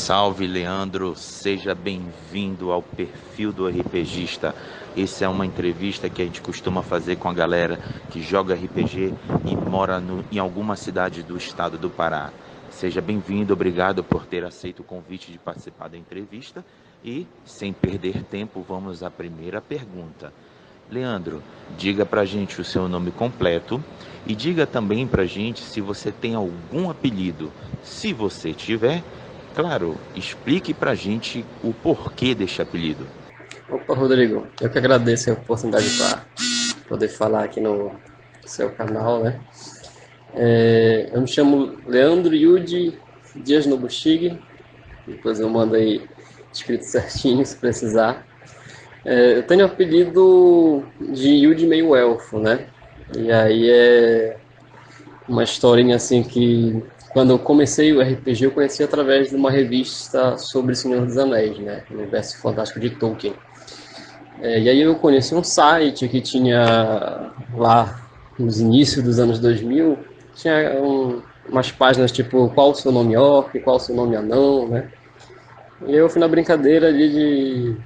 Salve, Leandro, seja bem-vindo ao Perfil do RPGista. Essa é uma entrevista que a gente costuma fazer com a galera que joga RPG e mora em alguma cidade do estado do Pará. Seja bem-vindo, obrigado por ter aceito o convite de participar da entrevista e, sem perder tempo, vamos à primeira pergunta. Leandro, diga pra gente o seu nome completo e diga também pra gente se você tem algum apelido. Se você tiver, claro, explique pra gente o porquê deste apelido. Opa, Rodrigo, eu que agradeço a oportunidade para poder falar aqui no seu canal, né? Eu me chamo Leandro Yudi Dias Nobuchig, depois eu mando aí escrito certinho se precisar. Eu tenho o apelido de Yudi meio elfo, né? E aí é uma historinha assim que quando eu comecei o RPG eu conheci através de uma revista sobre Senhor dos Anéis, né? O universo fantástico de Tolkien. E aí eu conheci um site que tinha lá nos inícios dos anos 2000, tinha umas páginas tipo qual o seu nome orc, qual o seu nome anão, né? E eu fui na brincadeira ali de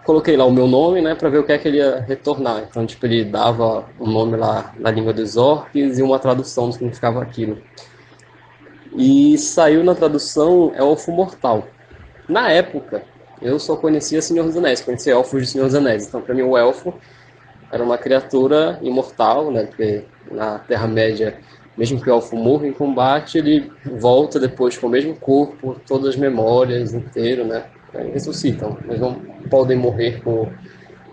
coloquei lá o meu nome, né, para ver o que é que ele ia retornar. Então, tipo, ele dava o nome lá na língua dos orcs e uma tradução do que significava aquilo. E saiu na tradução Elfo Mortal. Na época, eu só conhecia Senhor dos Anéis, conhecia elfos de Senhor dos Anéis. Então, para mim, o elfo era uma criatura imortal, né? Porque na Terra-média, mesmo que o elfo morra em combate, ele volta depois com o mesmo corpo, todas as memórias inteiro, né? Aí ressuscitam. Eles não podem morrer com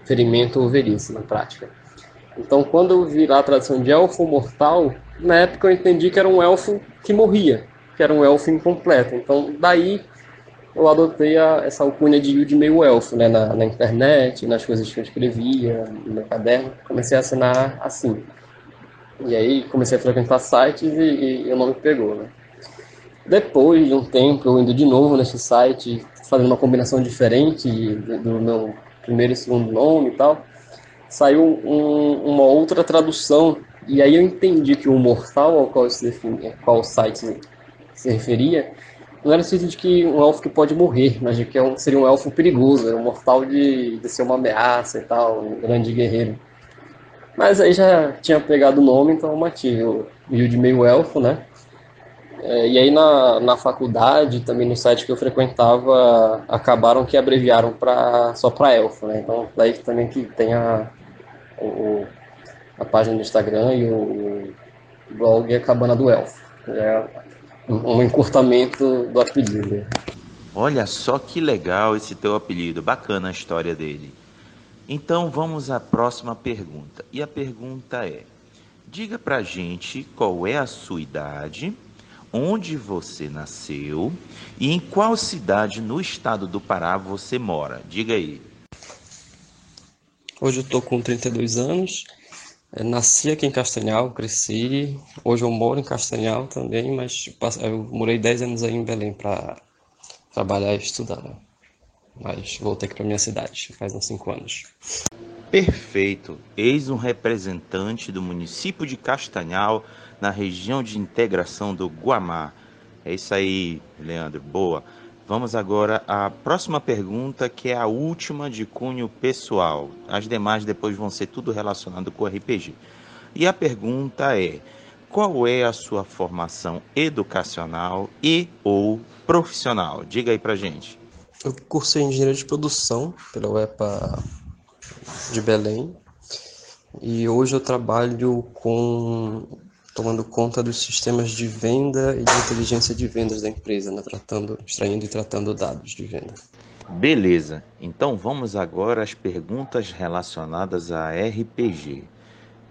ferimento ou velhice na prática. Então, quando eu vi lá a tradução de elfo mortal, na época eu entendi que era um elfo que morria, que era um elfo incompleto. Então, daí eu adotei essa alcunha de Yude meio elfo, né, na internet, nas coisas que eu escrevia, no meu caderno. Comecei a assinar assim. E aí comecei a frequentar sites e o nome pegou, né. Depois de um tempo, eu indo de novo nesse site, fazendo uma combinação diferente do meu primeiro e segundo nome e tal, saiu uma outra tradução. E aí eu entendi que o mortal ao qual, qual o site se referia não era no sentido de que um elfo que pode morrer, mas de que seria um elfo perigoso, era um mortal de ser uma ameaça e tal, um grande guerreiro. Mas aí já tinha pegado o nome, então eu mantive o de meio elfo, né? E aí na faculdade, também no site que eu frequentava, acabaram que abreviaram só para elfo, né? Então daí também que tem o, a página do Instagram e o blog é Cabana do Elfo. É um encurtamento do apelido. Olha só que legal esse teu apelido, bacana a história dele. Então vamos à próxima pergunta. E a pergunta é: diga pra gente qual é a sua idade, onde você nasceu e em qual cidade no estado do Pará você mora. Diga aí. Hoje eu tô com 32 anos, nasci aqui em Castanhal, cresci. Hoje eu moro em Castanhal também, mas eu morei 10 anos aí em Belém para trabalhar e estudar, né? Mas voltei aqui para minha cidade, faz uns 5 anos. Perfeito. Eis um representante do município de Castanhal, na região de integração do Guamá. É isso aí, Leandro. Boa. Vamos agora à próxima pergunta, que é a última de cunho pessoal. As demais depois vão ser tudo relacionado com o RPG. E a pergunta é: qual é a sua formação educacional e ou profissional? Diga aí pra gente. Eu cursei engenharia de produção pela UEPA de Belém e hoje eu trabalho tomando conta dos sistemas de venda e de inteligência de vendas da empresa, né? Extraindo e tratando dados de venda. Beleza, então vamos agora às perguntas relacionadas a RPG.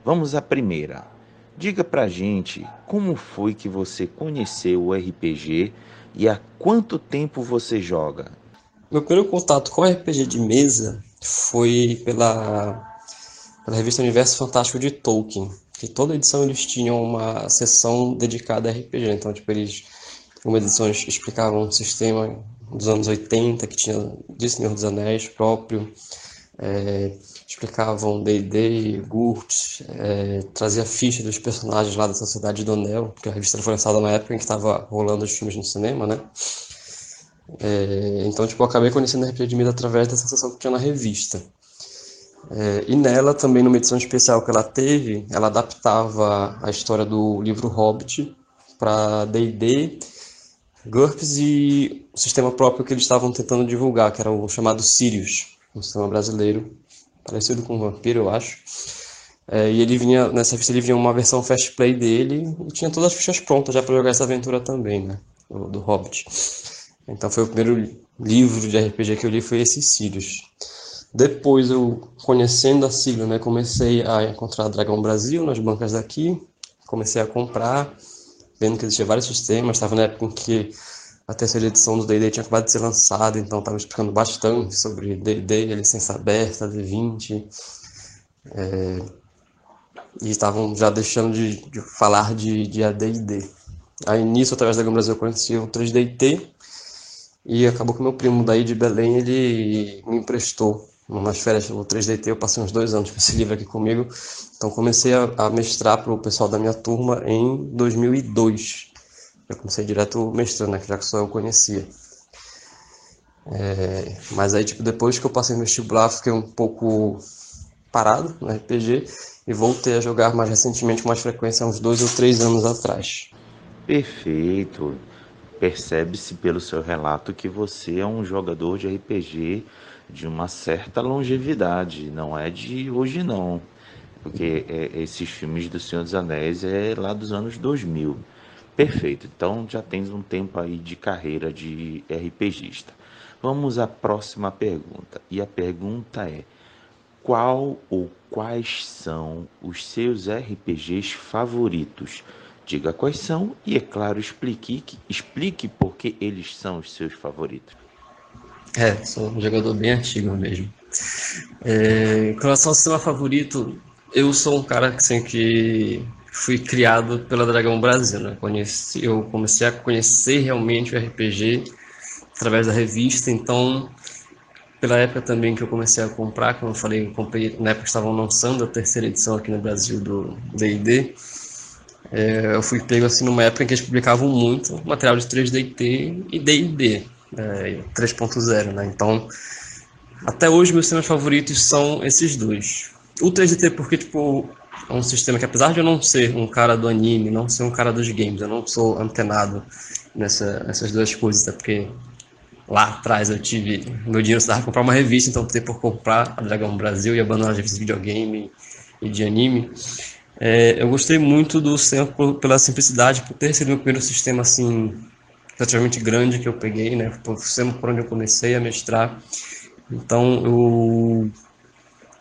Vamos à primeira. Diga pra gente como foi que você conheceu o RPG e há quanto tempo você joga? Meu primeiro contato com RPG de mesa foi pela revista Universo Fantástico de Tolkien, que toda edição eles tinham uma seção dedicada a RPG. Então, tipo, algumas edições explicavam um sistema dos anos 80 que tinha de Senhor dos Anéis próprio, explicavam D&D, GURPS, trazia ficha dos personagens lá da Sociedade do Anel, porque a revista foi lançada na época em que estava rolando os filmes no cinema, né? Então, tipo, eu acabei conhecendo a RPG de mesa através dessa sessão que tinha na revista. E nela, também, numa edição especial que ela teve, ela adaptava a história do livro Hobbit para D&D, GURPS e o sistema próprio que eles estavam tentando divulgar, que era o chamado Sirius, um sistema brasileiro, parecido com o Vampiro, eu acho. E ele vinha, nessa revista ele vinha uma versão fast play dele e tinha todas as fichas prontas já para jogar essa aventura também, né? Do Hobbit. Então foi o primeiro livro de RPG que eu li, foi esse Sirius. Depois eu, conhecendo a sigla, né, comecei a encontrar Dragão Brasil nas bancas daqui, comecei a comprar, vendo que existia vários sistemas, estava na época em que a terceira edição do D&D tinha acabado de ser lançada, então estava explicando bastante sobre D&D, a licença aberta, D20, e estavam já deixando de falar de AD&D. Aí nisso, através da Dragão Brasil, eu conheci o 3DT, e acabou que meu primo daí de Belém, ele me emprestou nas férias do 3DT, eu passei uns 2 anos com esse livro aqui comigo, então comecei a mestrar para o pessoal da minha turma em 2002. Eu comecei direto mestrando, né, já que só eu conhecia. Mas aí, tipo, depois que eu passei no vestibular, fiquei um pouco parado no RPG e voltei a jogar mais recentemente, com mais frequência, uns 2 ou 3 anos atrás. Perfeito. Percebe-se pelo seu relato que você é um jogador de RPG de uma certa longevidade, não é de hoje não, porque esses filmes do Senhor dos Anéis é lá dos anos 2000. Perfeito, então já tens um tempo aí de carreira de RPGista. Vamos à próxima pergunta, e a pergunta é: qual ou quais são os seus RPGs favoritos? Diga quais são e, é claro, explique por que eles são os seus favoritos. Sou um jogador bem antigo mesmo. Com relação ao sistema favorito, eu sou um cara assim, que fui criado pela Dragão Brasil, né? Eu comecei a conhecer realmente o RPG através da revista, então, pela época também que eu comecei a comprar, como eu falei, eu comprei na época que estavam lançando a terceira edição aqui no Brasil do D&D. Eu fui pego assim numa época em que eles publicavam muito material de 3DT e D&D, 3.0, né? Então, até hoje, meus sistemas favoritos são esses dois. O 3DT porque, tipo, é um sistema que, apesar de eu não ser um cara do anime, não ser um cara dos games, eu não sou antenado nessas duas coisas, até porque lá atrás eu tive... Meu dinheiro estava para comprar uma revista, então optei por comprar a Dragão Brasil e abandonar as revistas de videogame e de anime. Eu gostei muito do sistema pela simplicidade, por ter sido o meu primeiro sistema, assim, relativamente grande que eu peguei, né? Foi o sistema por onde eu comecei a mestrar. Então eu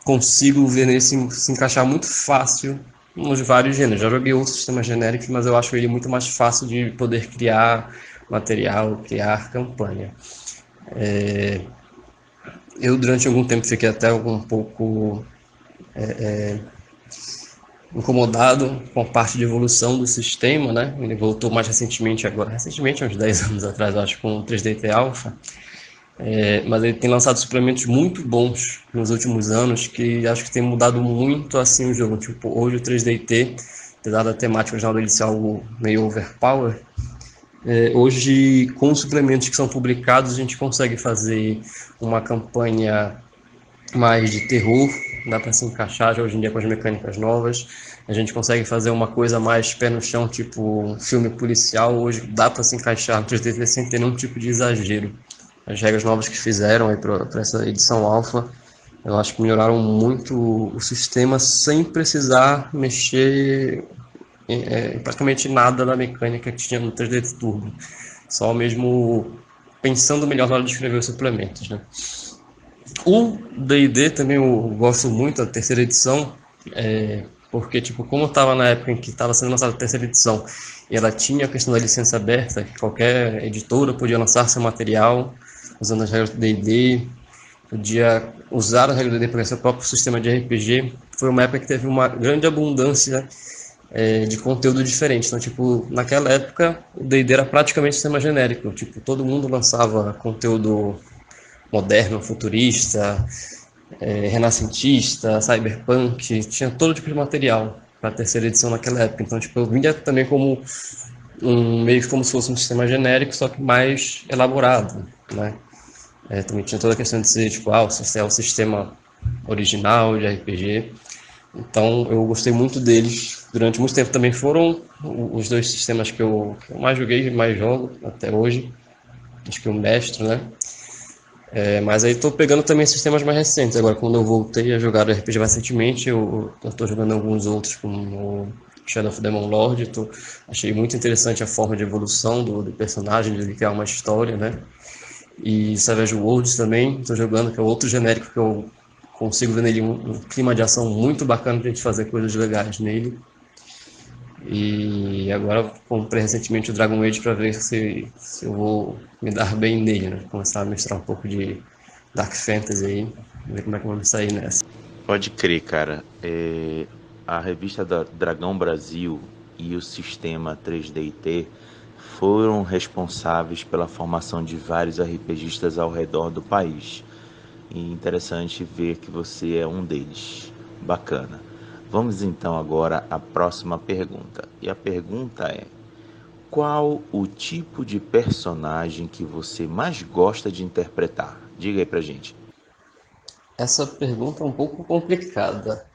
consigo ver nele se encaixar muito fácil nos vários gêneros. Já joguei outros sistemas genéricos, mas eu acho ele muito mais fácil de poder criar material, criar campanha. Eu durante algum tempo fiquei até um pouco incomodado com a parte de evolução do sistema, né? Ele voltou mais recentemente agora, recentemente, uns 10 anos atrás, eu acho, com o 3DT Alpha. Mas ele tem lançado suplementos muito bons nos últimos anos, que acho que tem mudado muito assim o jogo. Tipo, hoje o 3DT, apesar da temática original dele ser algo meio overpower, hoje com os suplementos que são publicados a gente consegue fazer uma campanha mais de terror, dá para se encaixar já hoje em dia com as mecânicas novas. A gente consegue fazer uma coisa mais pé no chão, tipo um filme policial, hoje dá para se encaixar no 3DT sem ter nenhum tipo de exagero. As regras novas que fizeram para essa edição alfa, eu acho que melhoraram muito o sistema sem precisar mexer em praticamente nada da mecânica que tinha no 3D Turbo. Só mesmo pensando melhor na hora de escrever os suplementos, né? O D&D também eu gosto muito da terceira edição, porque tipo, como eu estava na época em que estava sendo lançada a terceira edição e ela tinha a questão da licença aberta, que qualquer editora podia lançar seu material usando as regras do D&D, podia usar as regras do D&D para seu próprio sistema de RPG. Foi uma época que teve uma grande abundância de conteúdo diferente. Então, tipo, naquela época o D&D era praticamente sistema genérico. Tipo, todo mundo lançava conteúdo moderno, futurista, renascentista, cyberpunk, tinha todo tipo de material para a terceira edição naquela época. Então, tipo, eu vinha também como meio que como se fosse um sistema genérico, só que mais elaborado, né? Também tinha toda a questão de ser, tipo, se é o sistema original de RPG. Então, eu gostei muito deles. Durante muito tempo também foram os dois sistemas que eu mais joguei e mais jogo até hoje. Acho que o mestre, né? Mas aí tô pegando também sistemas mais recentes. Agora, quando eu voltei a jogar RPG mais recentemente, eu tô jogando alguns outros, como o Shadow of the Demon Lord. Achei muito interessante a forma de evolução do personagem, de ele criar uma história, né? E Savage Worlds também, estou jogando, que é outro genérico que eu consigo ver nele um clima de ação muito bacana pra gente fazer coisas legais nele. E agora comprei recentemente o Dragon Age para ver se eu vou me dar bem nele, né? Começar a misturar um pouco de Dark Fantasy aí, ver como é que vamos sair nessa. Pode crer, cara. A revista da Dragão Brasil e o sistema 3DT foram responsáveis pela formação de vários RPGistas ao redor do país. E interessante ver que você é um deles. Bacana. Vamos então agora à próxima pergunta. E a pergunta é: qual o tipo de personagem que você mais gosta de interpretar? Diga aí pra gente. Essa pergunta é um pouco complicada.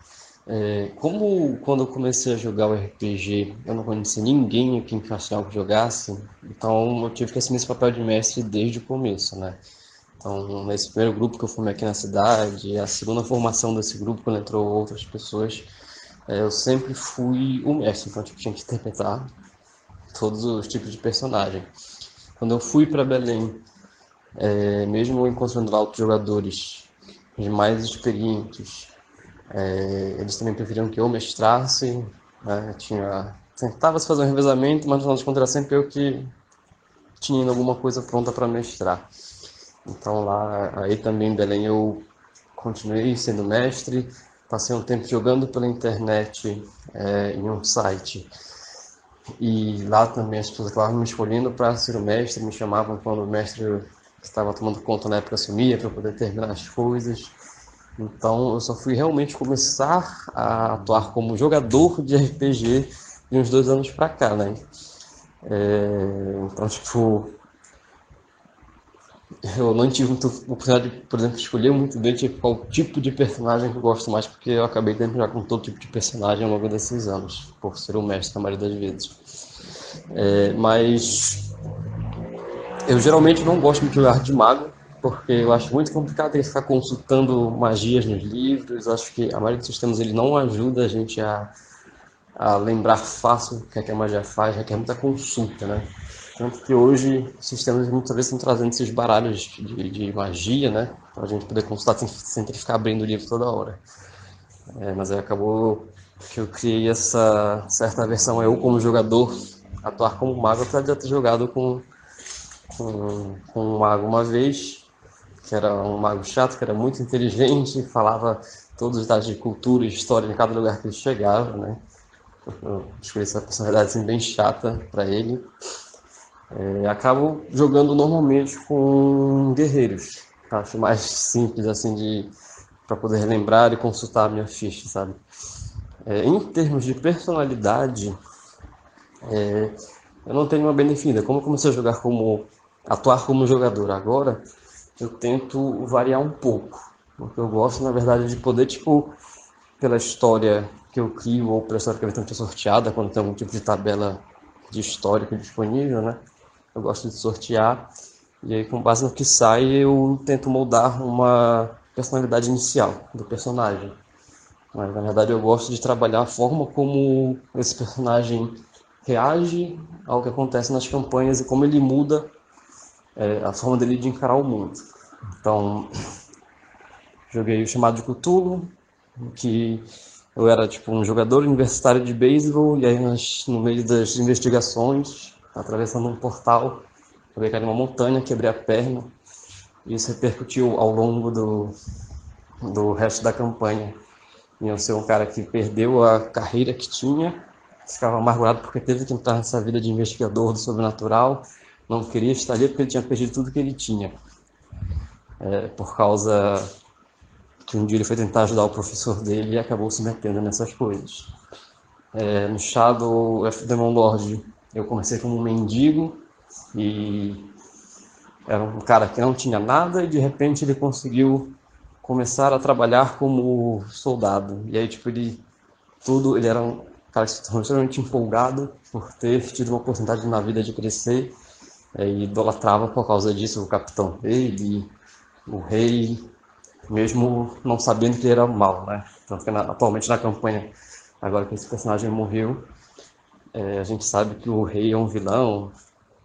Como quando eu comecei a jogar o RPG, eu não conhecia ninguém aqui em Castel que jogasse, então eu tive que assumir esse papel de mestre desde o começo, né? Então, nesse primeiro grupo que eu formei aqui na cidade, a segunda formação desse grupo, quando entrou outras pessoas, eu sempre fui o mestre, então tipo, tinha que interpretar todos os tipos de personagem. Quando eu fui para Belém, mesmo encontrando lá outros jogadores os mais experientes, eles também preferiam que eu mestrasse, né? Tentava se fazer um revezamento, mas no final das contas era sempre eu que tinha alguma coisa pronta para mestrar. Então lá, aí também em Belém eu continuei sendo mestre, passei um tempo jogando pela internet em um site. E lá também as pessoas acabavam me escolhendo para ser o mestre, me chamavam quando o mestre que estava tomando conta na época sumia para poder terminar as coisas. Então eu só fui realmente começar a atuar como jogador de RPG de uns 2 anos para cá, né? Então, tipo, eu não tive muita oportunidade de, por exemplo, escolher muito bem tipo, qual tipo de personagem que eu gosto mais, porque eu acabei tendo que jogar com todo tipo de personagem ao longo desses anos, por ser o mestre na maioria das vezes. Mas eu geralmente não gosto muito de jogar de mago, porque eu acho muito complicado ter que ficar consultando magias nos livros. Eu acho que a maioria dos sistemas ele não ajuda a gente a lembrar fácil o que a magia faz, requer muita consulta, né? Tanto que hoje os sistemas muitas vezes estão trazendo esses baralhos de magia, né? Para a gente poder consultar sem ter que ficar abrindo o livro toda hora. Mas aí acabou que eu criei essa certa versão, eu como jogador, atuar como mago, apesar de já ter jogado com um mago uma vez, que era um mago chato, que era muito inteligente, falava todos os dados de cultura e história em cada lugar que ele chegava, né? Eu escolhi essa personalidade assim, bem chata para ele. Acabo jogando normalmente com guerreiros. Acho mais simples assim de para poder lembrar e consultar a minha ficha, sabe? Em termos de personalidade, eu não tenho uma bem definida. Como eu comecei a atuar como jogador agora, eu tento variar um pouco. Porque eu gosto, na verdade, de poder, tipo, pela história que eu crio ou pela história que eventualmente é sorteada, quando tem algum tipo de tabela de histórico disponível, né? Eu gosto de sortear e aí, com base no que sai, eu tento moldar uma personalidade inicial do personagem. Mas, na verdade, eu gosto de trabalhar a forma como esse personagem reage ao que acontece nas campanhas e como ele muda a forma dele de encarar o mundo. Então, joguei o Chamado de Cthulhu, que eu era tipo um jogador universitário de beisebol, e aí no meio das investigações, atravessando um portal, eu caí numa montanha, quebrei a perna, e isso repercutiu ao longo do resto da campanha. E eu ser um cara que perdeu a carreira que tinha, ficava amargurado porque teve que entrar nessa vida de investigador do sobrenatural, não queria estar ali porque ele tinha perdido tudo que ele tinha, por causa que um dia ele foi tentar ajudar o professor dele e acabou se metendo nessas coisas. No Shadow of the Demon Lord, Eu comecei como um mendigo e era um cara que não tinha nada e de repente ele conseguiu começar a trabalhar como soldado. E aí, tipo, ele era um cara que se tornou extremamente empolgado por ter tido uma oportunidade na vida de crescer, e idolatrava por causa disso o capitão dele, o rei, mesmo não sabendo que ele era mal, né? Tanto que atualmente na campanha, agora que esse personagem morreu, a gente sabe que o rei é um vilão,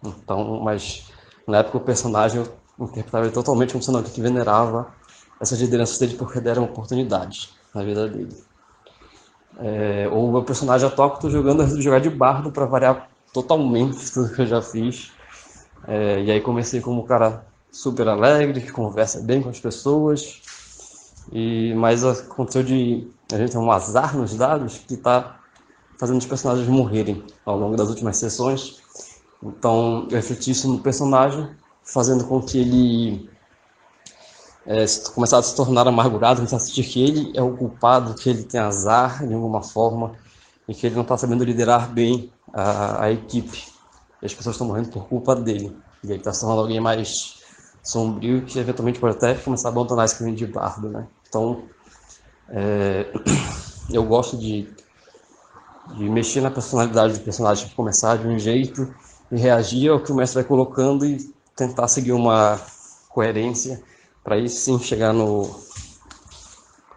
então, mas na época o personagem interpretava ele totalmente como sendo alguém que venerava essas lideranças dele porque deram oportunidade na vida dele. O meu personagem atual que eu tô jogando, eu resolvi jogar de bardo para variar totalmente tudo que eu já fiz. E aí comecei como um cara super alegre, que conversa bem com as pessoas. Mas aconteceu de a gente ter um azar nos dados que tá fazendo os personagens morrerem ao longo das últimas sessões. Então eu refleti isso no personagem, fazendo com que ele começar a se tornar amargurado, começar a sentir que ele é o culpado, que ele tem azar de alguma forma e que ele não está sabendo liderar bem a equipe. E as pessoas estão morrendo por culpa dele. E ele está se tornando alguém mais sombrio que eventualmente pode até começar a abandonar esse caminho de bardo, né? Então, eu gosto de mexer na personalidade do personagem, começar de um jeito e reagir ao que o mestre vai colocando e tentar seguir uma coerência para aí sim chegar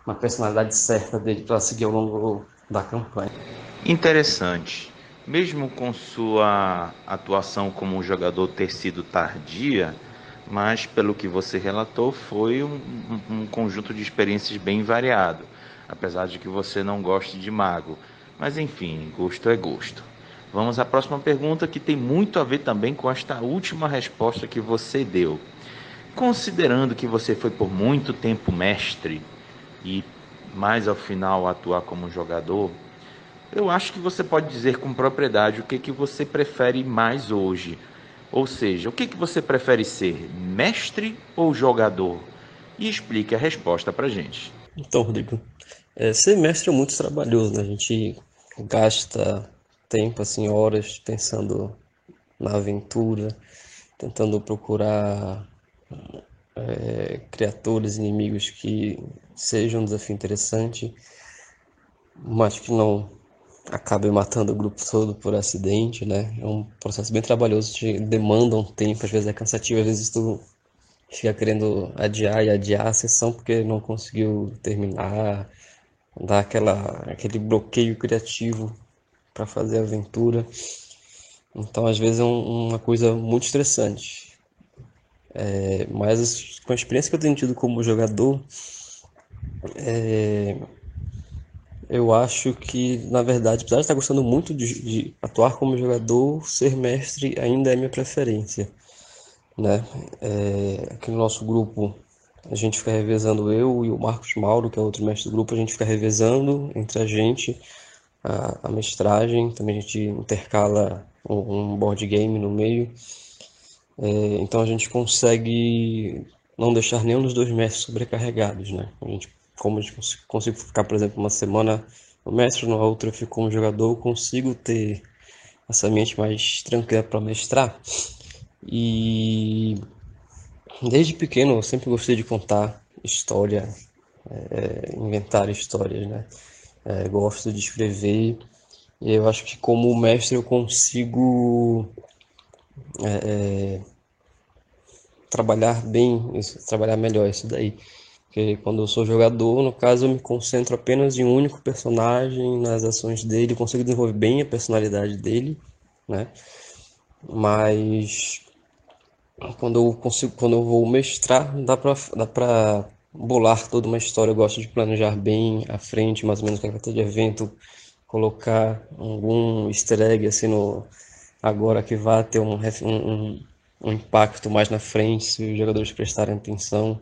na personalidade certa dele para seguir ao longo da campanha. Interessante. Mesmo com sua atuação como um jogador ter sido tardia, mas pelo que você relatou, foi um conjunto de experiências bem variado, apesar de que você não goste de mago. Mas enfim, gosto é gosto. Vamos à próxima pergunta, que tem muito a ver também com esta última resposta que você deu. Considerando que você foi por muito tempo mestre e mais ao final atuar como jogador, eu acho que você pode dizer com propriedade o que você prefere mais hoje. Ou seja, o que você prefere ser, mestre ou jogador? E explique a resposta pra gente. Então, Rodrigo, ser mestre é muito trabalhoso, né? A gente gasta tempo, assim, horas pensando na aventura, tentando procurar criaturas, inimigos que sejam um desafio interessante, mas que não acabe matando o grupo todo por acidente, né? É um processo bem trabalhoso, demanda um tempo, às vezes é cansativo, às vezes tu fica querendo adiar e adiar a sessão porque não conseguiu terminar, dá aquele bloqueio criativo para fazer a aventura. Então, às vezes é uma coisa muito estressante. Mas com a experiência que eu tenho tido como jogador, eu acho que, na verdade, apesar de estar gostando muito de atuar como jogador, ser mestre ainda é minha preferência, né? Aqui no nosso grupo, a gente fica revezando, eu e o Marcos Mauro, que é outro mestre do grupo, a gente fica revezando entre a gente a mestragem, também a gente intercala um board game no meio, então a gente consegue não deixar nenhum dos dois mestres sobrecarregados, né? Como a gente consigo ficar, por exemplo, uma semana no mestre, na outra eu fico como jogador, eu consigo ter essa mente mais tranquila para mestrar. E desde pequeno eu sempre gostei de contar história, inventar histórias, né? Gosto de escrever e eu acho que como mestre eu consigo trabalhar bem, trabalhar melhor isso daí. Porque quando eu sou jogador, no caso, eu me concentro apenas em um único personagem, nas ações dele, consigo desenvolver bem a personalidade dele, né? Mas quando eu vou mestrar, dá pra bolar toda uma história. Eu gosto de planejar bem à frente, mais ou menos o que vai ter de evento, colocar algum easter egg assim agora que vai ter um impacto mais na frente, se os jogadores prestarem atenção.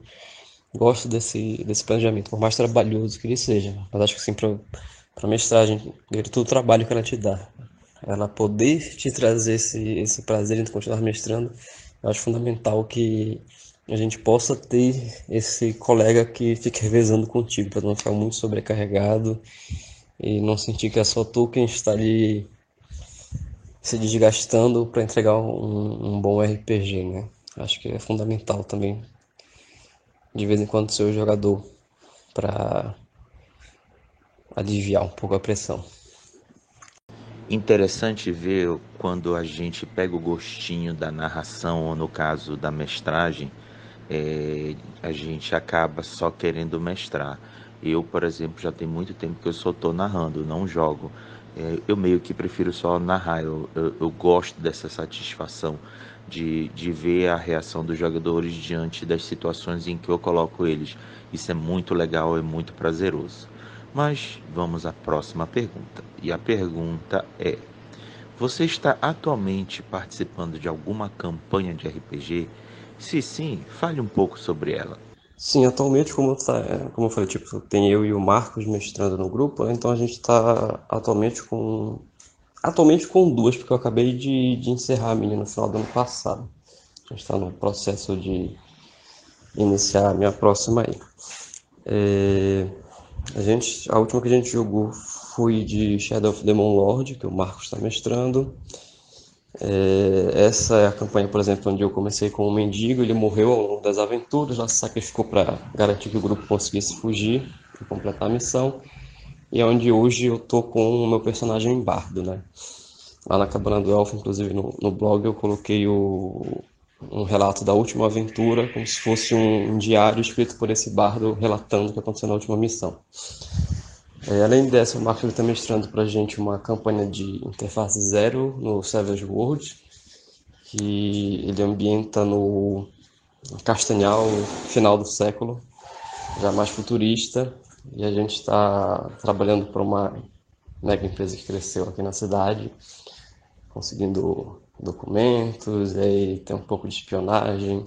Gosto desse planejamento, por mais trabalhoso que ele seja. Mas acho que assim, para mestragem, todo o trabalho que ela te dá, ela poder te trazer esse prazer de continuar mestrando, eu acho fundamental que a gente possa ter esse colega que fique revezando contigo, para não ficar muito sobrecarregado e não sentir que é só tu quem está ali se desgastando para entregar um bom RPG, né? Acho que é fundamental também, de vez em quando, ser o jogador para aliviar um pouco a pressão. Interessante ver quando a gente pega o gostinho da narração, ou no caso da mestragem, a gente acaba só querendo mestrar. Eu, por exemplo, já tem muito tempo que eu só estou narrando, não jogo. Eu meio que prefiro só narrar. Eu gosto dessa satisfação de ver a reação dos jogadores diante das situações em que eu coloco eles. Isso é muito legal, é muito prazeroso. Mas vamos à próxima pergunta. E a pergunta é: você está atualmente participando de alguma campanha de RPG? Se sim, fale um pouco sobre ela. Sim, atualmente, como eu falei, tipo, tem eu e o Marcos mestrando no grupo, né? Então a gente está atualmente com duas, porque eu acabei de encerrar a minha no final do ano passado. A gente está no processo de iniciar a minha próxima aí. A última que a gente jogou foi de Shadow of Demon Lord, que o Marcos está mestrando. Essa é a campanha, por exemplo, onde eu comecei com um mendigo, ele morreu ao longo das aventuras, já se sacrificou para garantir que o grupo conseguisse fugir e completar a missão. E é onde hoje eu tô com o meu personagem Bardo, né? Lá na Cabana do Elfo, inclusive no blog, eu coloquei um relato da última aventura, como se fosse um diário escrito por esse bardo relatando o que aconteceu na última missão. Além dessa, o Marcos está mestrando para a gente uma campanha de interface zero no Savage World, que ele ambienta no Castanhal, final do século, já mais futurista, e a gente está trabalhando para uma mega empresa que cresceu aqui na cidade, conseguindo documentos, e aí tem um pouco de espionagem,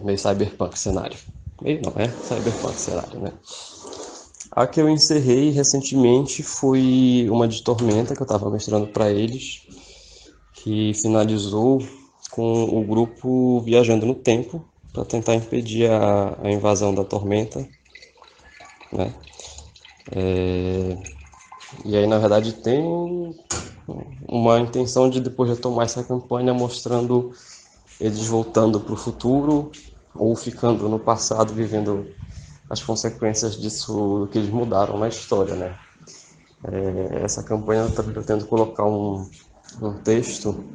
meio cyberpunk cenário. Meio não, é cyberpunk cenário, né? A que eu encerrei recentemente foi uma de Tormenta, que eu estava mestrando para eles, que finalizou com o grupo viajando no tempo para tentar impedir a invasão da Tormenta, né? E aí, na verdade, tem uma intenção de depois retomar essa campanha mostrando eles voltando para o futuro ou ficando no passado, vivendo as consequências disso que eles mudaram na história, né? Essa campanha está pretendendo colocar um texto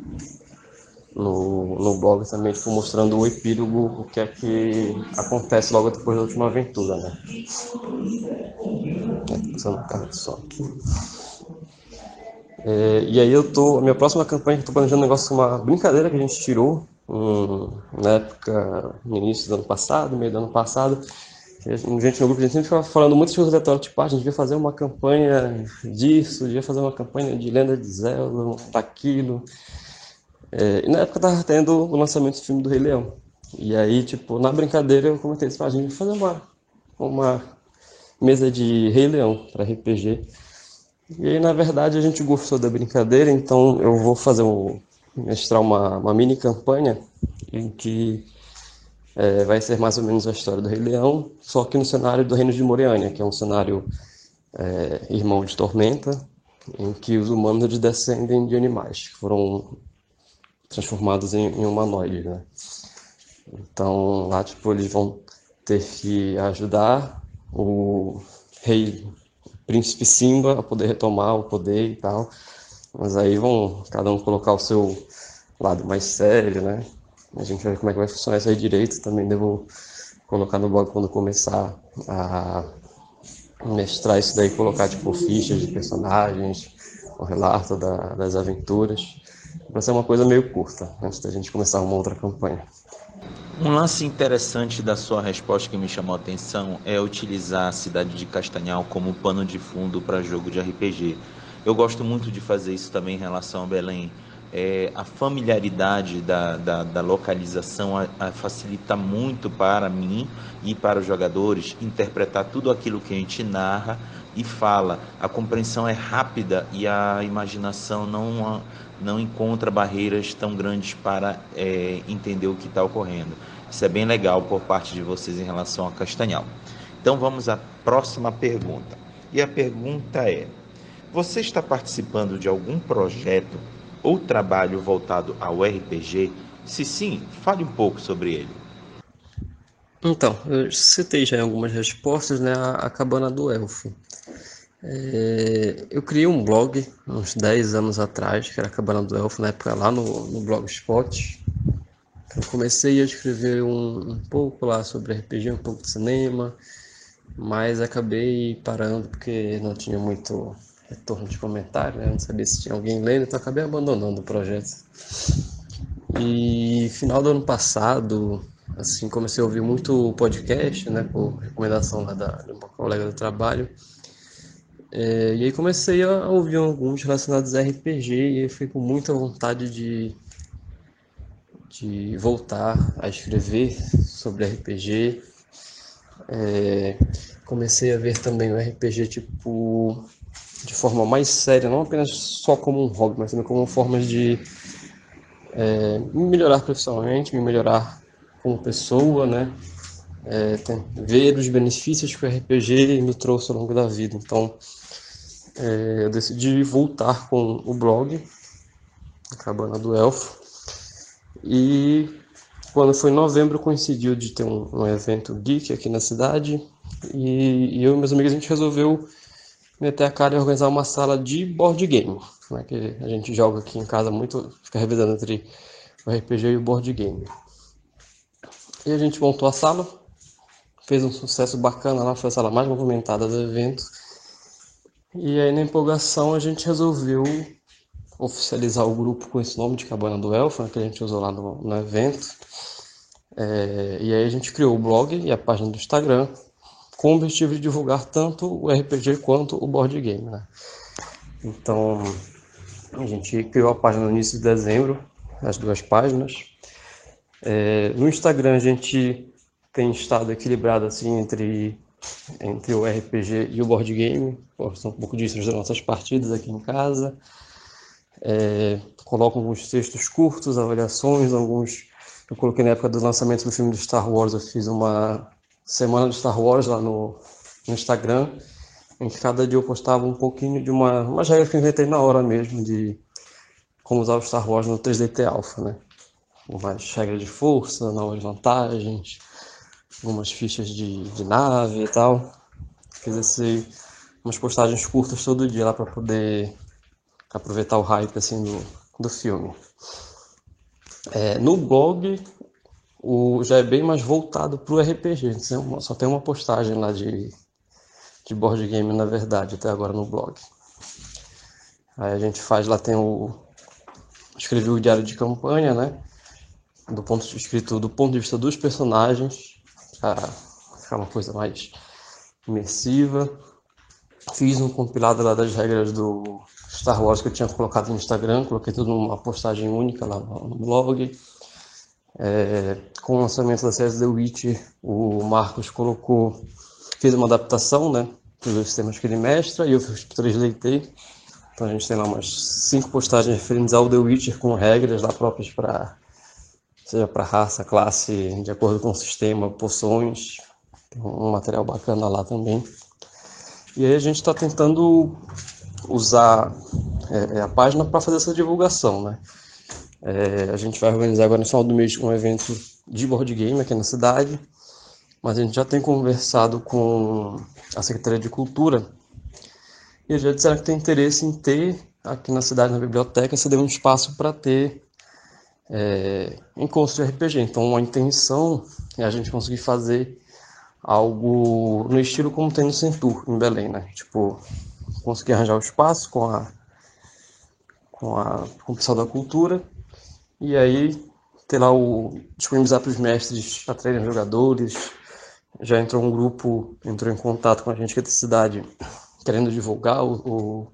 no blog também, tipo, mostrando o epílogo, o que é que acontece logo depois da última aventura, né? Passando o carro de som aqui. E aí a minha próxima campanha, que eu tô planejando um negócio, uma brincadeira que a gente tirou na época, no início do ano passado, meio do ano passado. A gente no grupo, a gente sempre ficava falando muitas coisas aleatórias, tipo, a gente devia fazer uma campanha disso, devia fazer uma campanha de Lenda de Zelda, daquilo. E na época tava tendo o lançamento do filme do Rei Leão. E aí, tipo, na brincadeira eu comentei isso, a gente vai fazer uma mesa de Rei Leão para RPG. E aí, na verdade, a gente gostou da brincadeira, então eu vou mestrar uma mini campanha em que vai ser mais ou menos a história do Rei Leão, só que no cenário do Reino de Moreânia, que é um cenário irmão de Tormenta, em que os humanos eles descendem de animais, que foram transformados em humanoides, né? Então, lá, tipo, eles vão ter que ajudar o rei, o príncipe Simba a poder retomar o poder e tal. Mas aí vão cada um colocar o seu lado mais sério, né? A gente vai ver como é que vai funcionar isso aí direito. Também devo colocar no blog quando começar a mestrar isso daí, colocar, tipo, fichas de personagens, o relato das aventuras. Vai ser uma coisa meio curta, antes da gente começar uma outra campanha. Um lance interessante da sua resposta que me chamou a atenção é utilizar a cidade de Castanhal como pano de fundo para jogo de RPG. Eu gosto muito de fazer isso também em relação a Belém. A familiaridade da localização facilita muito para mim e para os jogadores interpretar tudo aquilo que a gente narra e fala. A compreensão é rápida e a imaginação não encontra barreiras tão grandes para entender o que está ocorrendo. Isso é bem legal por parte de vocês em relação a Castanhal. Então vamos à próxima pergunta. E a pergunta é: Você está participando de algum projeto ou trabalho voltado ao RPG? Se sim, fale um pouco sobre ele. Então, eu citei já em algumas respostas, né, a Cabana do Elfo. Eu criei um blog uns 10 anos atrás, que era a Cabana do Elfo, na época lá no Blogspot. Eu comecei a escrever um pouco lá sobre RPG, um pouco de cinema, mas acabei parando porque não tinha muito retorno de comentário, né? Não sabia se tinha alguém lendo, então acabei abandonando o projeto. E final do ano passado, assim, comecei a ouvir muito podcast, né, por recomendação lá de uma colega do trabalho. E aí comecei a ouvir alguns relacionados a RPG e aí fui com muita vontade de voltar a escrever sobre RPG. Comecei a ver também o RPG tipo de forma mais séria, não apenas só como um hobby, mas também como formas de me melhorar profissionalmente, me melhorar como pessoa, né? Ver os benefícios que o RPG me trouxe ao longo da vida. Então, eu decidi voltar com o blog, a Cabana do Elfo, e quando foi em novembro coincidiu de ter um evento geek aqui na cidade, e eu e meus amigos a gente resolveu meter a cara e organizar uma sala de board game, né, que a gente joga aqui em casa muito, fica revezando entre o RPG e o board game. E a gente montou a sala, fez um sucesso bacana lá, foi a sala mais movimentada do evento. E aí na empolgação a gente resolveu oficializar o grupo com esse nome de Cabana do Elfo, né, que a gente usou lá no evento. E aí a gente criou o blog e a página do Instagram com o objetivo de divulgar tanto o RPG quanto o board game, né? Então a gente criou a página no início de dezembro, as duas páginas. No Instagram a gente tem estado equilibrado assim entre o RPG e o board game. São um pouco disso das nossas partidas aqui em casa. Coloco alguns textos curtos, avaliações, alguns. Eu coloquei na época do lançamento do filme do Star Wars, eu fiz uma semana do Star Wars lá no Instagram, em que cada dia eu postava um pouquinho de umas regras que eu inventei na hora mesmo, de como usar o Star Wars no 3DT Alpha, né? Umas regras de força, novas vantagens, algumas fichas de nave e tal. Fiz umas postagens curtas todo dia lá para poder aproveitar o hype assim do filme. No blog já é bem mais voltado para o RPG, só tem uma postagem lá de board game na verdade até agora no blog. Aí a gente faz lá, escrevi o diário de campanha, né? Escrito do ponto de vista dos personagens, para ficar uma coisa mais imersiva. Fiz um compilado lá das regras do Star Wars que eu tinha colocado no Instagram, coloquei tudo numa postagem única lá no blog. Com o lançamento da série The Witcher, o Marcos fez uma adaptação, né, dos temas que ele mestra, e eu 3D. Então a gente tem lá umas 5 postagens referentes ao The Witcher com regras lá próprias seja para raça, classe, de acordo com o sistema, poções. Tem um material bacana lá também. E aí a gente está tentando usar a página para fazer essa divulgação, né? A gente vai organizar agora no final do mês um evento de board game aqui na cidade, mas a gente já tem conversado com a Secretaria de Cultura e eles já disseram que tem interesse em ter aqui na cidade, na biblioteca, ceder um espaço para ter encontros de RPG. Então a intenção é a gente conseguir fazer algo no estilo como tem no Centur, em Belém, né? Tipo, conseguir arranjar o espaço com o pessoal da cultura e aí ter lá disponibilizar para os mestres atraírem jogadores. Já entrou um grupo, entrou em contato com a gente aqui da cidade, querendo divulgar o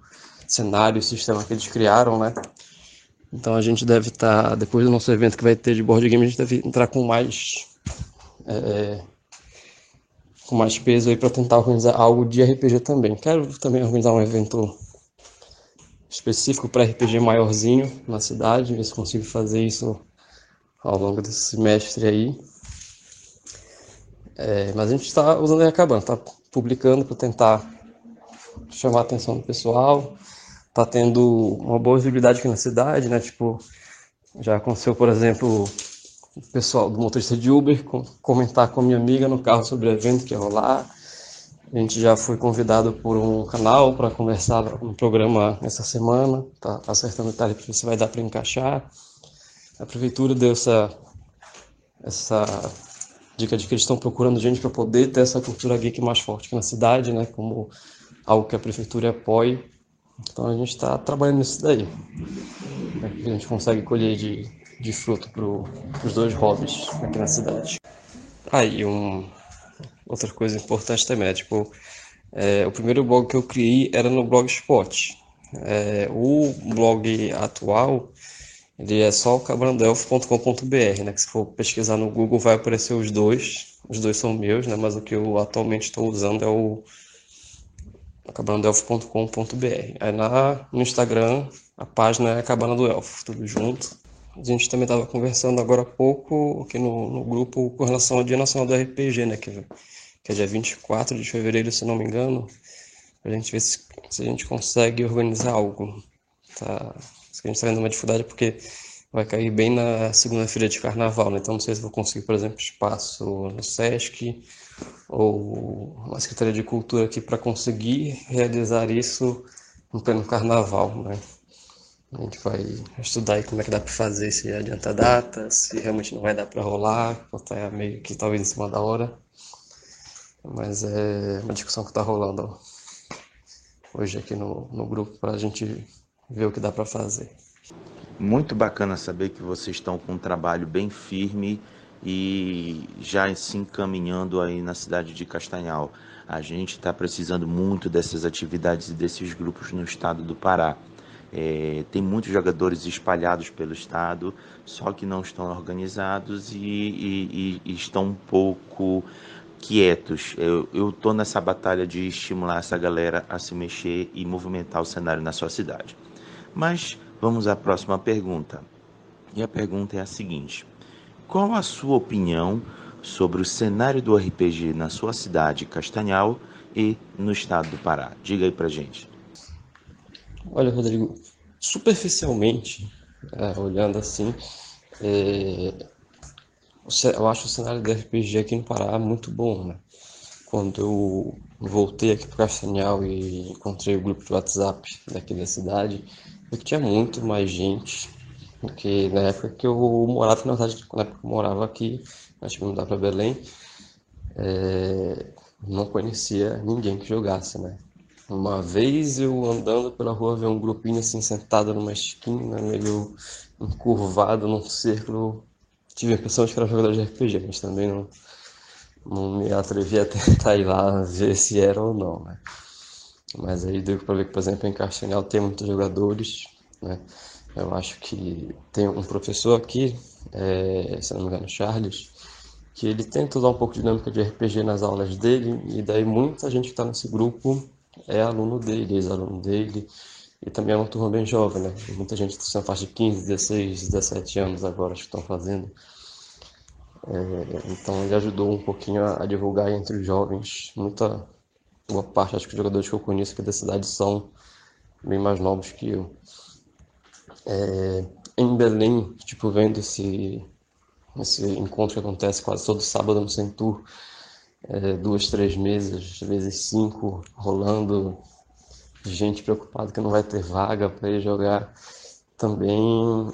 cenário, o sistema que eles criaram, né? Então a gente deve estar, depois do nosso evento que vai ter de board game, a gente deve entrar com mais peso aí para tentar organizar algo de RPG também. Quero também organizar um evento específico para RPG maiorzinho na cidade, ver se consigo fazer isso ao longo desse semestre aí. Mas a gente está usando e acabando, está publicando para tentar chamar a atenção do pessoal. Tá tendo uma boa visibilidade aqui na cidade, né? Tipo, já aconteceu, por exemplo, o pessoal do motorista de Uber comentar com a minha amiga no carro sobre o evento que ia rolar. A gente já foi convidado por um canal para conversar no programa essa semana, tá acertando o detalhe para ver se vai dar para encaixar. A prefeitura deu essa dica de que eles estão procurando gente para poder ter essa cultura geek mais forte aqui na cidade, né? Como algo que a prefeitura apoie. Então a gente está trabalhando nisso daí. A gente consegue colher de fruto para os dois hobbies aqui na cidade. Aí, outra coisa importante também, né? Tipo, o primeiro blog que eu criei era no Blogspot. O blog atual, ele é só o cabrandelf.com.br, né? Que se for pesquisar no Google vai aparecer os dois. Os dois são meus, né? Mas o que eu atualmente estou usando é o cabanadoelfo.com.br. Aí no Instagram, a página é Cabana do Elfo, tudo junto. A gente também estava conversando agora há pouco aqui no grupo com relação ao Dia Nacional do RPG, né? Que é dia 24 de fevereiro, se não me engano. A gente ver se a gente consegue organizar algo. Tá? A gente está vendo uma dificuldade porque vai cair bem na segunda-feira de carnaval, né? Então não sei se vou conseguir, por exemplo, espaço no Sesc ou uma Secretaria de Cultura aqui para conseguir realizar isso no pleno carnaval, né? A gente vai estudar aí como é que dá para fazer, se adianta a data, se realmente não vai dar para rolar, ou tá meio que talvez em cima da hora. Mas é uma discussão que está rolando hoje aqui no grupo para a gente ver o que dá para fazer. Muito bacana saber que vocês estão com um trabalho bem firme e já se encaminhando aí na cidade de Castanhal. A gente está precisando muito dessas atividades e desses grupos no estado do Pará. Tem muitos jogadores espalhados pelo estado, só que não estão organizados e estão um pouco quietos. Eu estou nessa batalha de estimular essa galera a se mexer e movimentar o cenário na sua cidade. Mas vamos à próxima pergunta. E a pergunta é a seguinte: qual a sua opinião sobre o cenário do RPG na sua cidade, Castanhal, e no estado do Pará? Diga aí pra gente. Olha, Rodrigo, superficialmente, olhando assim, eu acho o cenário do RPG aqui no Pará muito bom, né? Quando eu voltei aqui para Castanhal e encontrei o grupo de WhatsApp daqui da cidade, eu tinha muito mais gente do que na época que eu morava, na verdade, na época que eu morava aqui, antes de mudar para Belém, não conhecia ninguém que jogasse, né? Uma vez eu andando pela rua vi um grupinho assim sentado numa esquina, meio encurvado num círculo. Tive a impressão de que era jogador de RPG, mas também não me atrevi a tentar ir lá ver se era ou não, né? Mas aí deu para ver que, por exemplo, em Castanhal tem muitos jogadores, né? Eu acho que tem um professor aqui, se não me engano, Charles, que ele tenta dar um pouco de dinâmica de RPG nas aulas dele, e daí muita gente que está nesse grupo é aluno dele, ex-aluno dele, e também é uma turma bem jovem, né? Muita gente está na faixa de 15, 16, 17 anos agora que estão fazendo. Então ele ajudou um pouquinho a divulgar entre os jovens. Boa parte, acho que os jogadores que eu conheço aqui da cidade são bem mais novos que eu. Em Belém, tipo, vendo esse encontro que acontece quase todo sábado no Centur, 2, 3 mesas, vezes 5, rolando, gente preocupada que não vai ter vaga para ir jogar, também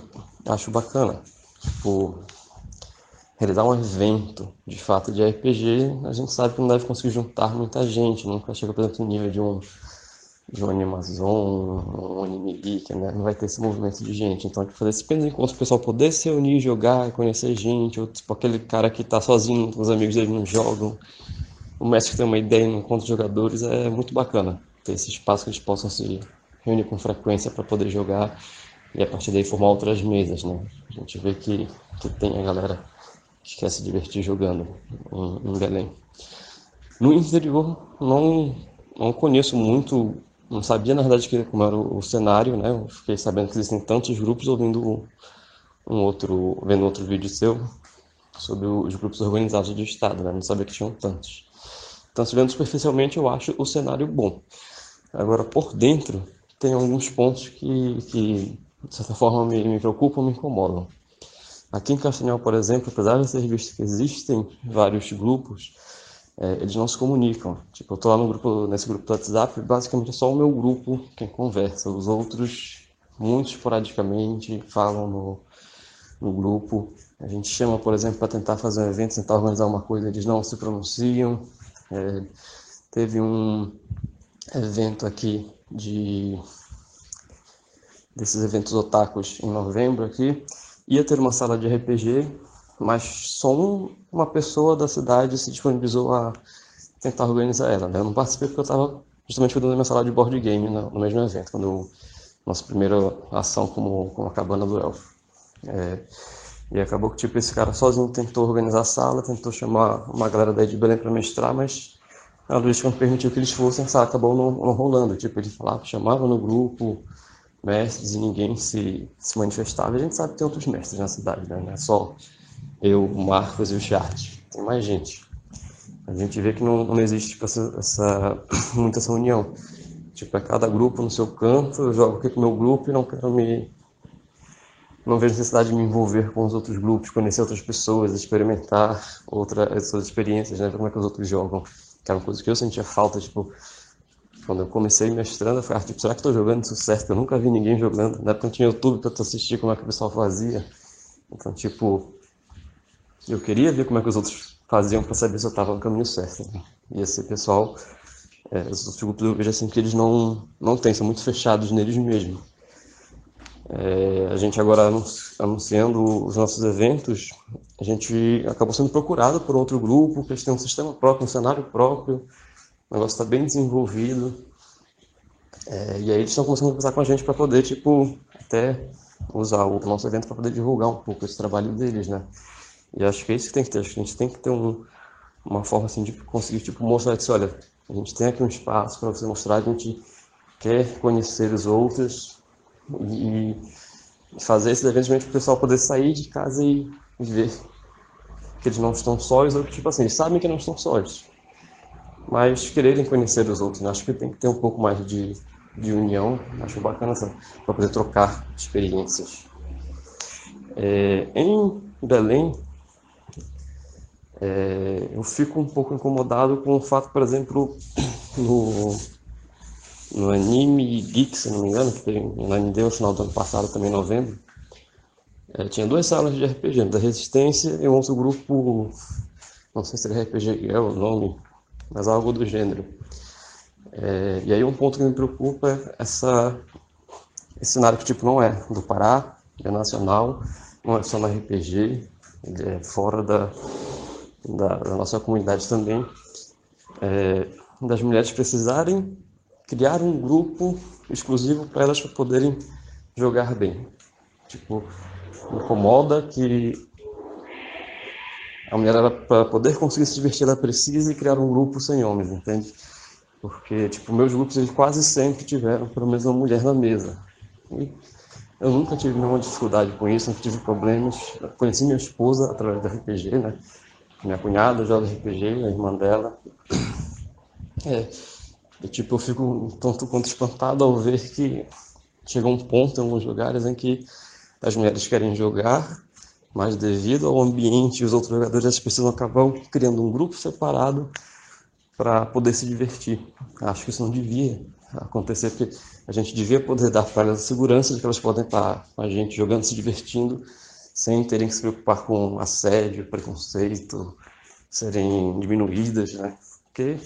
acho bacana. Tipo, realizar um evento de fato de RPG, a gente sabe que não deve conseguir juntar muita gente, nunca chega, por exemplo, no nível de um Animazon, um Anime Geek, né? Não vai ter esse movimento de gente. Então, fazer esse pequeno encontro, o pessoal poder se unir, jogar, conhecer gente, ou tipo aquele cara que tá sozinho, os amigos dele não jogam, o mestre que tem uma ideia no encontro de jogadores, é muito bacana ter esse espaço que eles possam se reunir com frequência para poder jogar e a partir daí formar outras mesas, né? A gente vê que tem a galera que quer se divertir jogando em Belém. No interior, não conheço muito, não sabia na verdade como era o cenário, né? Eu fiquei sabendo que existem tantos grupos, ouvindo vendo outro vídeo seu sobre os grupos organizados do estado, né? Não sabia que tinham tantos. Então, se olhando superficialmente, eu acho o cenário bom. Agora, por dentro, tem alguns pontos que de certa forma, me preocupam, me incomodam. Aqui em Castanhal, por exemplo, apesar de ser visto que existem vários grupos, eles não se comunicam. Tipo, eu tô lá nesse grupo do WhatsApp, basicamente é só o meu grupo quem conversa. Os outros, muito esporadicamente, falam no grupo. A gente chama, por exemplo, para tentar fazer um evento, tentar organizar uma coisa, eles não se pronunciam. Teve um evento aqui desses eventos otakus em novembro aqui. Ia ter uma sala de RPG, mas só uma pessoa da cidade se disponibilizou a tentar organizar ela, né? Eu não participei porque eu estava justamente cuidando da minha sala de board game no mesmo evento, nossa primeira ação como a cabana do elfo. E acabou que tipo, esse cara sozinho tentou organizar a sala, tentou chamar uma galera daí de Belém para mestrar, mas a logística não permitiu que eles fossem, a sala acabou não rolando. Tipo, ele falava, chamava no grupo mestres e ninguém se manifestava. A gente sabe que tem outros mestres na cidade, né? Não é só eu, o Marcos e o Chart. Tem mais gente. A gente vê que não existe tipo, muita essa união. Tipo, é cada grupo no seu canto, eu jogo aqui com o meu grupo e não vejo necessidade de me envolver com os outros grupos, conhecer outras pessoas, experimentar outras experiências, né? Ver como é que os outros jogam. Que era uma coisa que eu sentia falta, tipo, quando eu comecei mestrando, eu falei, tipo, será que estou jogando isso certo? Eu nunca vi ninguém jogando. Na época não tinha YouTube para tu assistir como é que o pessoal fazia. Então, tipo, eu queria ver como é que os outros faziam para saber se eu estava no caminho certo, né? E esse pessoal, os outros grupos eu vejo assim que eles não têm, são muito fechados neles mesmos. A gente agora anunciando os nossos eventos, a gente acabou sendo procurado por outro grupo, que eles têm um sistema próprio, um cenário próprio, o negócio está bem desenvolvido. E aí eles estão começando a conversar com a gente para poder, tipo, até usar o nosso evento para poder divulgar um pouco esse trabalho deles, né? E acho que é isso que tem que ter. Acho que a gente tem que ter uma forma assim de conseguir, tipo, mostrar que, olha, a gente tem aqui um espaço para você mostrar, a gente quer conhecer os outros e fazer esses eventos para o pessoal poder sair de casa e ver que eles não estão sós, ou tipo assim, eles sabem que não estão sós, mas quererem conhecer os outros, né? Acho que tem que ter um pouco mais de união, acho bacana para poder trocar experiências. Em Belém, eu fico um pouco incomodado com o fato, por exemplo, no Anime Geek, se não me engano, que teve no Anime no final do ano passado, também em novembro, tinha duas salas de RPG, da Resistência e um outro grupo, não sei se era RPG é o nome, mas algo do gênero. E aí um ponto que me preocupa é esse cenário que tipo não é do Pará, é nacional, não é só no RPG, ele é fora da nossa comunidade também, das mulheres precisarem criar um grupo exclusivo para elas para poderem jogar bem. Tipo, me incomoda que a mulher, para poder conseguir se divertir, ela precisa criar um grupo sem homens, entende? Porque, tipo, meus grupos, eles quase sempre tiveram pelo menos uma mulher na mesa. E eu nunca tive nenhuma dificuldade com isso, nunca tive problemas. Eu conheci minha esposa através do RPG, né? Minha cunhada joga RPG, a irmã dela. E, tipo, eu fico um tanto quanto espantado ao ver que chegou um ponto em alguns lugares em que as mulheres querem jogar, mas devido ao ambiente e os outros jogadores, as pessoas acabam criando um grupo separado para poder se divertir. Acho que isso não devia acontecer, porque a gente devia poder dar para elas a segurança de que elas podem estar com a gente jogando, se divertindo, sem terem que se preocupar com assédio, preconceito, serem diminuídas, né? Porque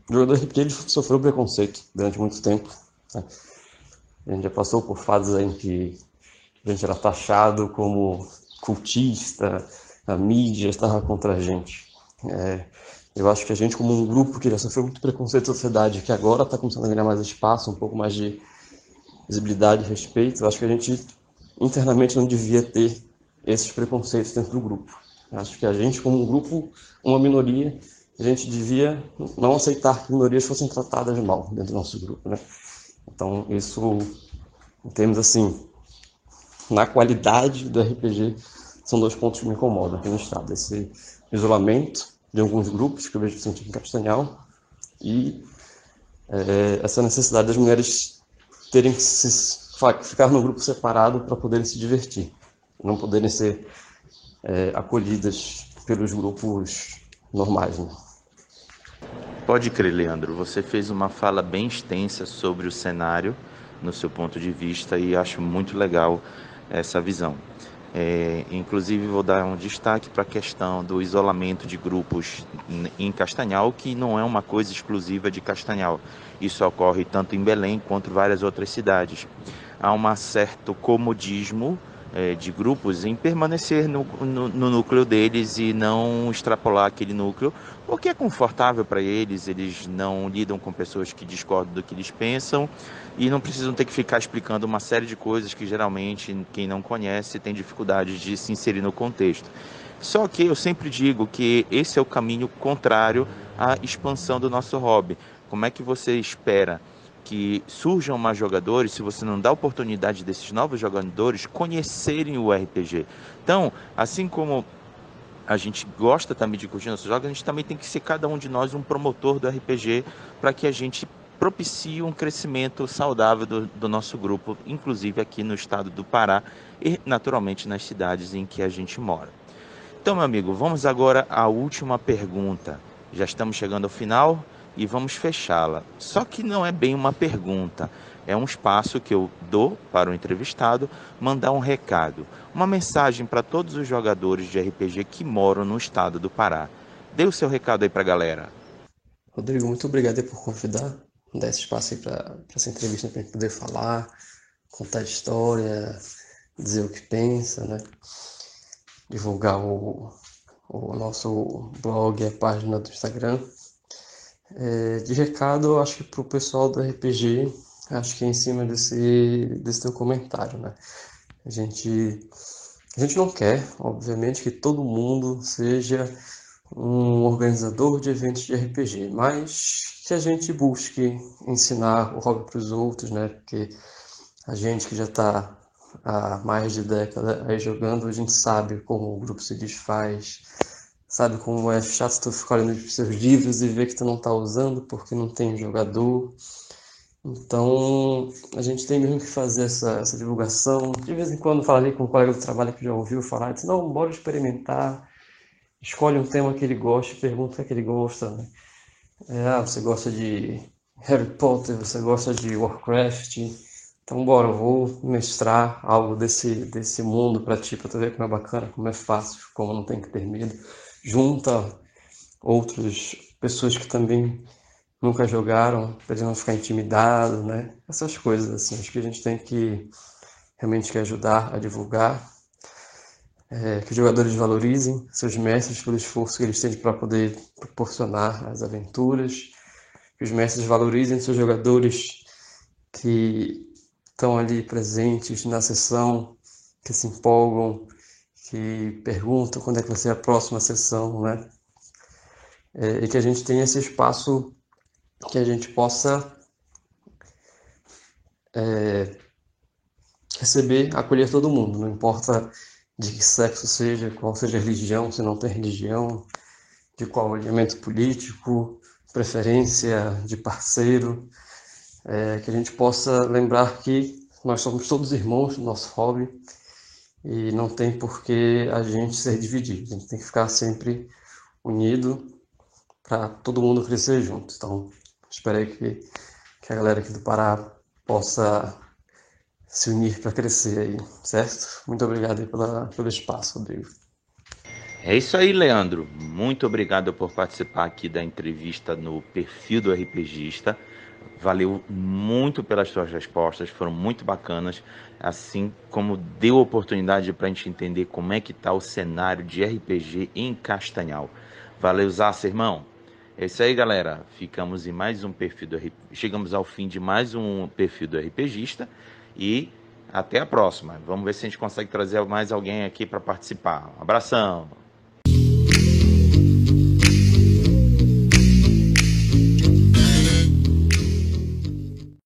o jogador de RPG ele sofreu preconceito durante muito tempo, né? A gente já passou por fases em que a gente era taxado como cultista, a mídia estava contra a gente. Eu acho que a gente, como um grupo que já sofreu muito preconceito da sociedade, que agora está começando a ganhar mais espaço, um pouco mais de visibilidade e respeito, eu acho que a gente internamente não devia ter esses preconceitos dentro do grupo. Eu acho que a gente, como um grupo, uma minoria, a gente devia não aceitar que minorias fossem tratadas mal dentro do nosso grupo, né? Então, isso, em termos assim, na qualidade do RPG, são dois pontos que me incomodam aqui no estado. Esse isolamento de alguns grupos que eu vejo aqui em Castanhal e essa necessidade das mulheres terem que ficar num grupo separado para poderem se divertir, não poderem ser acolhidas pelos grupos normais, né? Pode crer, Leandro, você fez uma fala bem extensa sobre o cenário, no seu ponto de vista, e acho muito legal essa visão. Inclusive, vou dar um destaque para a questão do isolamento de grupos em Castanhal, que não é uma coisa exclusiva de Castanhal. Isso ocorre tanto em Belém quanto em várias outras cidades. Há um certo comodismo de grupos em permanecer no núcleo deles e não extrapolar aquele núcleo, porque é confortável para eles, eles não lidam com pessoas que discordam do que eles pensam e não precisam ter que ficar explicando uma série de coisas que geralmente quem não conhece tem dificuldade de se inserir no contexto. Só que eu sempre digo que esse é o caminho contrário à expansão do nosso hobby. Como é que você espera que surjam mais jogadores se você não dá oportunidade desses novos jogadores conhecerem o RPG? Então, assim como a gente gosta também de curtir nossos jogos, a gente também tem que ser cada um de nós um promotor do RPG para que a gente propicie um crescimento saudável do nosso grupo, inclusive aqui no estado do Pará e naturalmente nas cidades em que a gente mora. Então, meu amigo, vamos agora à última pergunta. Já estamos chegando ao final e vamos fechá-la. Só que não é bem uma pergunta, é um espaço que eu dou para o entrevistado mandar um recado, uma mensagem para todos os jogadores de RPG que moram no estado do Pará. Dê o seu recado aí para a galera. Rodrigo, muito obrigado aí por convidar, dar esse espaço aí para essa entrevista, para a gente poder falar, contar a história, dizer o que pensa, né? Divulgar o nosso blog, a página do Instagram. De recado, eu acho que pro pessoal do RPG, acho que é em cima desse teu comentário, né? A gente não quer, obviamente, que todo mundo seja um organizador de eventos de RPG, mas que a gente busque ensinar o hobby para os outros, né? Porque a gente que já está há mais de década aí jogando, a gente sabe como o grupo se desfaz, sabe como é chato tu ficar olhando os seus livros e ver que tu não tá usando porque não tem jogador. Então, a gente tem mesmo que fazer essa divulgação. De vez em quando falei com um colega do trabalho que já ouviu falar, disse, não, bora experimentar. Escolhe um tema que ele gosta e pergunta o que é que ele gosta, né? Você gosta de Harry Potter, você gosta de Warcraft, então bora, eu vou mestrar algo desse mundo pra ti, pra tu ver como é bacana, como é fácil, como não tem que ter medo. Junta outras pessoas que também nunca jogaram, pra eles não ficar intimidado, né? Essas coisas, assim, acho que a gente tem que realmente ajudar a divulgar, que os jogadores valorizem seus mestres pelo esforço que eles têm para poder proporcionar as aventuras, que os mestres valorizem seus jogadores que estão ali presentes na sessão, que se empolgam, que perguntam quando é que vai ser a próxima sessão, né? E que a gente tenha esse espaço que a gente possa receber, acolher todo mundo, não importa de que sexo seja, qual seja a religião, se não tem religião, de qual alinhamento político, preferência de parceiro, que a gente possa lembrar que nós somos todos irmãos do nosso hobby e não tem por que a gente ser dividido, a gente tem que ficar sempre unido para todo mundo crescer junto. Então, espero que a galera aqui do Pará possa se unir para crescer aí, certo? Muito obrigado aí pelo espaço, Rodrigo. É isso aí, Leandro. Muito obrigado por participar aqui da entrevista no perfil do RPGista. Valeu muito pelas suas respostas, foram muito bacanas, assim como deu oportunidade para a gente entender como é que está o cenário de RPG em Castanhal. Valeu, Zaça, irmão. É isso aí, galera. Ficamos em mais um perfil do Chegamos ao fim de mais um perfil do RPGista e até a próxima. Vamos ver se a gente consegue trazer mais alguém aqui para participar. Um abração.